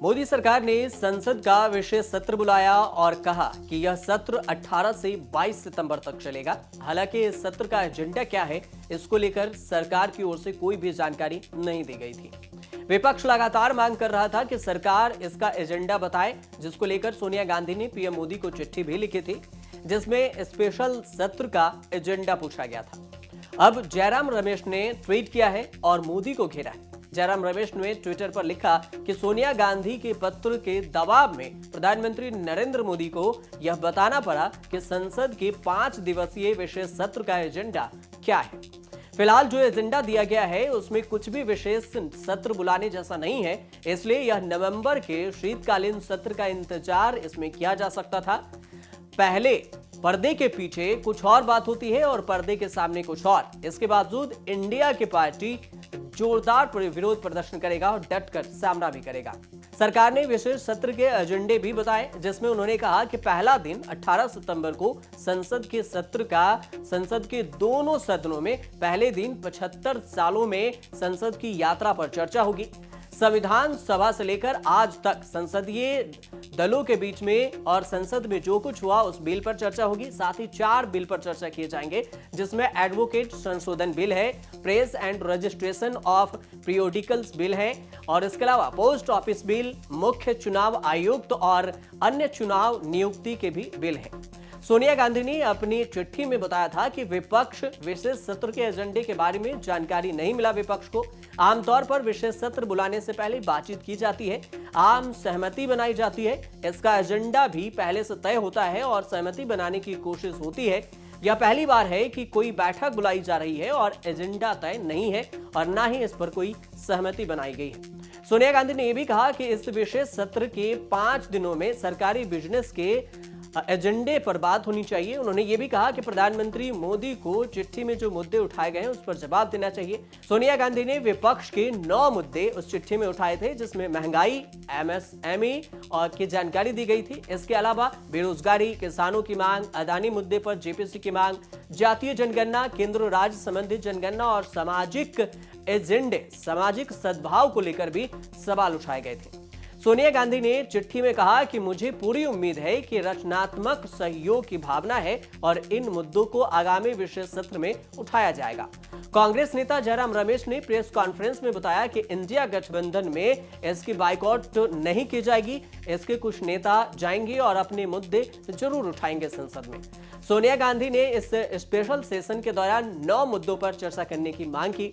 मोदी सरकार ने संसद का विशेष सत्र बुलाया और कहा कि यह सत्र 18 से 22 सितंबर तक चलेगा। हालांकि इस सत्र का एजेंडा क्या है, इसको लेकर सरकार की ओर से कोई भी जानकारी नहीं दी गई थी। विपक्ष लगातार मांग कर रहा था कि सरकार इसका एजेंडा बताए, जिसको लेकर सोनिया गांधी ने पीएम मोदी को चिट्ठी भी लिखी थी, जिसमें स्पेशल सत्र का एजेंडा पूछा गया था। अब जयराम रमेश ने ट्वीट किया है और मोदी को घेरा है। जयराम रमेश ने ट्विटर पर लिखा कि सोनिया गांधी के पत्र के दबाव में प्रधानमंत्री नरेंद्र मोदी को यह बताना पड़ा कि संसद के 5 दिवसीय विशेष सत्र का एजेंडा क्या है। फिलहाल जो एजेंडा दिया गया है उसमें कुछ भी विशेष सत्र बुलाने जैसा नहीं है, इसलिए यह नवंबर के शीतकालीन सत्र का इंतजार इसमें किया जा सकता था। पहले पर्दे के पीछे कुछ और बात होती है और पर्दे के सामने कुछ और। इसके बावजूद इंडिया की पार्टी जोरदार विरोध प्रदर्शन करेगा और डटकर सामना भी करेगा। सरकार ने विशेष सत्र के एजेंडे भी बताए, जिसमें उन्होंने कहा कि पहला दिन 18 सितंबर को संसद के सत्र का संसद के दोनों सदनों में पहले दिन 75 सालों में संसद की यात्रा पर चर्चा होगी। संविधान सभा से लेकर आज तक संसदीय दलों के बीच में और संसद में जो कुछ हुआ उस बिल पर चर्चा होगी। साथ ही 4 बिल पर चर्चा किए जाएंगे, जिसमें एडवोकेट संशोधन बिल है, press and registration of periodicals bill है और इसके अलावा पोस्ट ऑफिस बिल, मुख्य चुनाव आयुक्त और अन्य चुनाव नियुक्ति के भी बिल है। सोनिया गांधी ने अपनी चिट्ठी में बताया था कि विपक्ष विशेष सत्र के एजेंडे के बारे में जानकारी नहीं मिला। विपक्ष को आमतौर पर विशेष सत्र बुलाने से पहले बातचीत की जाती है, आम सहमति बनाई जाती है। इसका एजेंडा भी पहले से तय होता है और सहमति बनाने की कोशिश होती है। यह पहली बार है कि कोई बैठक बुलाई जा रही है और एजेंडा तय नहीं है और ना ही इस पर कोई सहमति बनाई गई है। सोनिया गांधी ने यह भी कहा कि इस विशेष सत्र के 5 दिनों में सरकारी बिजनेस के एजेंडे पर बात होनी चाहिए। उन्होंने ये भी कहा कि प्रधानमंत्री मोदी को चिट्ठी में जो मुद्दे उठाए गए हैं उस पर जवाब देना चाहिए। सोनिया गांधी ने विपक्ष के 9 मुद्दे उस चिट्ठी में उठाए थे, जिसमें महंगाई, एमएसएमई और की जानकारी दी गई थी। इसके अलावा बेरोजगारी, किसानों की मांग, अदानी मुद्दे पर जेपीसी की मांग, जातीय जनगणना, केंद्र राज्य संबंधित जनगणना और सामाजिक एजेंडे, सामाजिक सद्भाव को लेकर भी सवाल उठाए गए थे। सोनिया गांधी ने चिट्ठी में कहा कि मुझे पूरी उम्मीद है कि रचनात्मक सहयोग की भावना है और इन मुद्दों को आगामी विशेष सत्र में उठाया जाएगा। कांग्रेस नेता जयराम रमेश ने प्रेस कॉन्फ्रेंस में बताया कि इंडिया गठबंधन में इसकी बाइकआउट नहीं की जाएगी। इसके कुछ नेता जाएंगे और अपने मुद्दे जरूर उठाएंगे संसद में। सोनिया गांधी ने इस स्पेशल सेशन के दौरान 9 मुद्दों पर चर्चा करने की मांग की।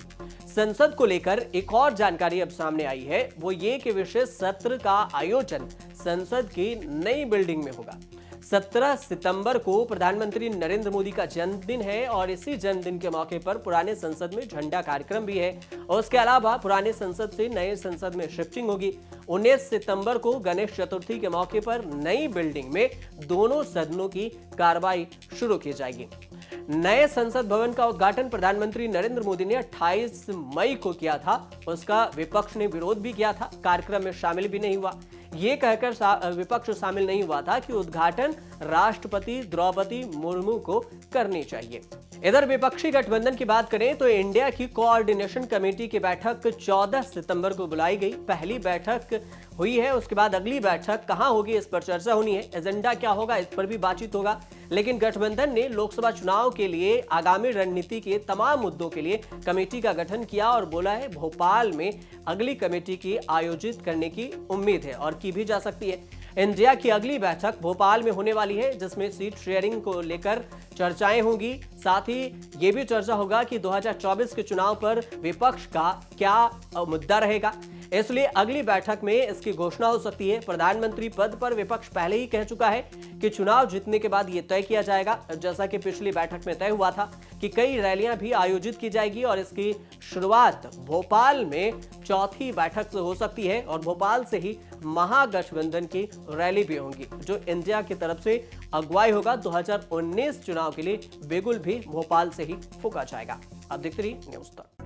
संसद को लेकर एक और जानकारी अब सामने आई है, वो ये कि विशेष सत्र का आयोजन संसद की नई बिल्डिंग में होगा। 17 सितंबर को प्रधानमंत्री नरेंद्र मोदी का जन्मदिन है और इसी जन्मदिन के मौके पर पुराने संसद में झंडा कार्यक्रम भी है और उसके अलावा पुराने संसद से नए संसद में शिफ्टिंग होगी। 19 सितंबर को गणेश चतुर्थी के मौके पर नई बिल्डिंग में दोनों सदनों की कार्रवाई शुरू की जाएगी। नए संसद भवन का उद्घाटन प्रधानमंत्री नरेंद्र मोदी ने 28 मई को किया था। उसका विपक्ष ने विरोध भी किया था, कार्यक्रम में शामिल भी नहीं हुआ। ये कहकर विपक्ष शामिल नहीं हुआ था कि उद्घाटन राष्ट्रपति द्रौपदी मुर्मू को करनी चाहिए। इधर विपक्षी गठबंधन की बात करें तो इंडिया की कोऑर्डिनेशन कमेटी की बैठक 14 सितंबर को बुलाई गई। पहली बैठक हुई है, उसके बाद अगली बैठक कहां होगी इस पर चर्चा होनी है। एजेंडा क्या होगा इस पर भी बातचीत होगा। लेकिन गठबंधन ने लोकसभा चुनाव के लिए आगामी रणनीति के तमाम मुद्दों के लिए कमेटी का गठन किया और बोला है भोपाल में अगली कमेटी की आयोजित करने की उम्मीद है और की भी जा सकती है। इंडिया की अगली बैठक भोपाल में होने वाली है, जिसमें सीट शेयरिंग को लेकर चर्चाएं होंगी। साथ ही ये भी चर्चा होगा कि 2024 के चुनाव पर विपक्ष का क्या मुद्दा रहेगा, इसलिए अगली बैठक में इसकी घोषणा हो सकती है। प्रधानमंत्री पद पर विपक्ष पहले ही कह चुका है कि चुनाव जीतने के बाद यह तय किया जाएगा, जैसा कि पिछली बैठक में तय हुआ था कि कई रैलियां भी आयोजित की जाएगी और इसकी शुरुआत भोपाल में चौथी बैठक से हो सकती है और भोपाल से ही महागठबंधन की रैली भी होगी, जो इंडिया की तरफ से अगुवाई होगा। 2019 चुनाव के लिए बिगुल भी भोपाल से ही फूंका जाएगा। अब देखते रहिए न्यूज़ तक।